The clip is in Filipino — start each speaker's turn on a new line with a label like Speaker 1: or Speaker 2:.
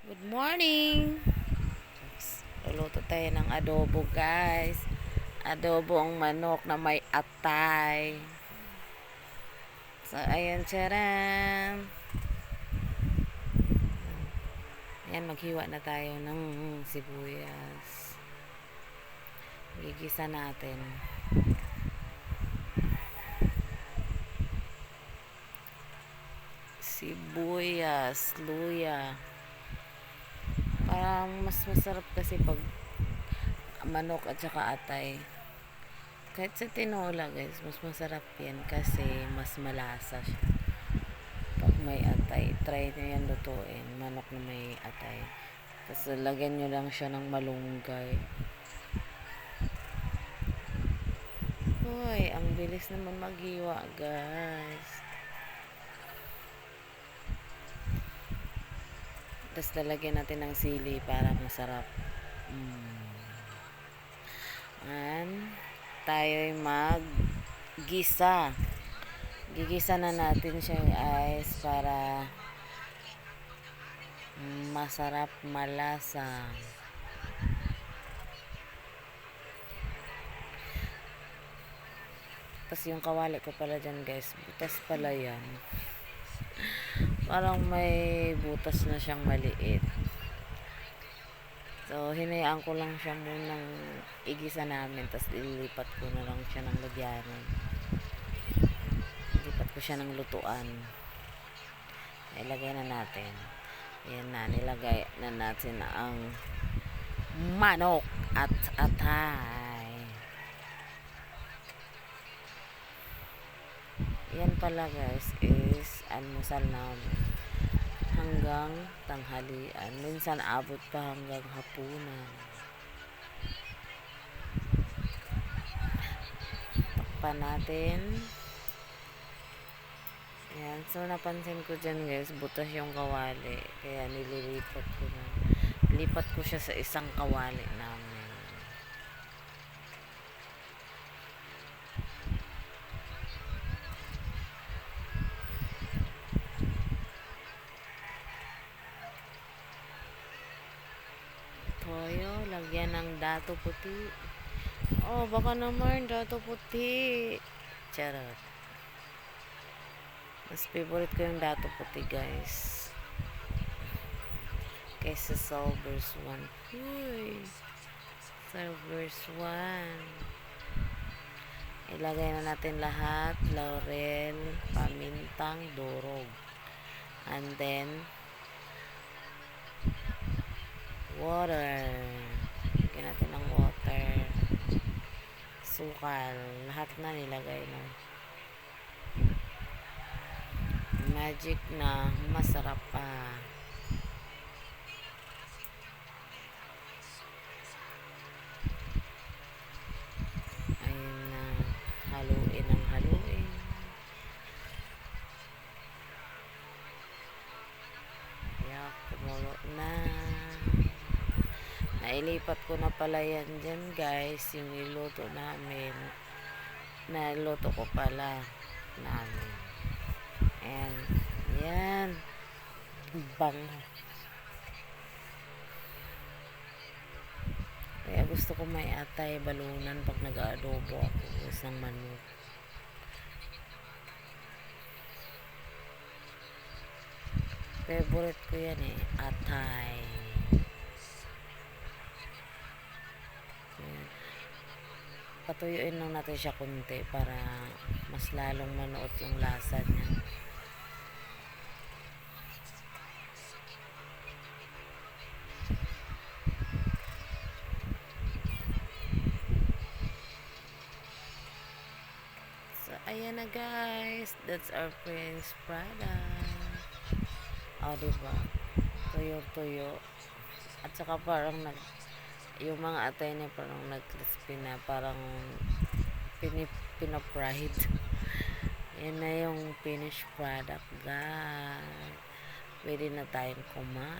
Speaker 1: Good morning! Luluto tayo ng adobo, guys. Adobong manok na may atay. So, ayan, charan. Ayan, maghiwa na tayo ng sibuyas. Gigisa natin. Sibuyas, luya. Parang mas masarap kasi pag manok at saka atay. Kahit sa tinola, guys, mas masarap yan kasi mas malasa siya. Pag may atay, try nyo yan lutuin. Manok na may atay. Tapos lagyan nyo lang siya ng malunggay. Hoy, ang bilis naman maghiwa, guys. Tapos lalagyan natin ng sili para masarap. Tayo'y mag-gisa. Gigisa na natin siya, guys, para masarap, malasa. Tapos yung kawali ko pala dyan, guys, butas pala yan. Parang may butas na siyang maliit. So, hinayaan ko lang siya munang igisa namin. Tapos, ililipat ko na lang siya ng lagyanan. Ilipat ko siya ng lutuan. Ilagay na natin. Ayan na, nilagay na natin ang manok at atay. Yan pala, guys, is almusal namin hanggang tanghalian. Minsan abot pa hanggang hapunan. Takpan natin. Yan. So, napansin ko dyan, guys, butas yung kawali. Kaya nililipat ko na. Lipat ko siya sa isang kawali namin. Toyo, lagyan ng dato puti. Oh, baka naman dato puti. Charot. Mas favorite ko yung dato puti, guys, kaysa Salvers one. Uy, Salvers one. Ilagay na natin lahat. Laurel, pamintang, durog. And then water. Lagyan natin ng water. Sukal. Lahat na nilagay na. Magic na. Masarap pa. Ayun na. Haluin ang haluin. Yak, kumulo na. Nailipat ko na pala yan dyan, guys, yung niluto namin. Naluto ko pala namin. And yan, bango. Kaya gusto ko may atay, balunan pag nag-adobo ako isang manok. Favorite ko yan eh, atay. Patuyuin lang natin siya kunti para mas lalong manuot yung lasa niya. So, ayan na, guys. That's our finished product. O, diba? Tuyo-tuyo. At saka parang yung mga atay niya parang nag-crispy na, parang pinapride. Yan na yung finished product, guys. Pwede na tayong kumain.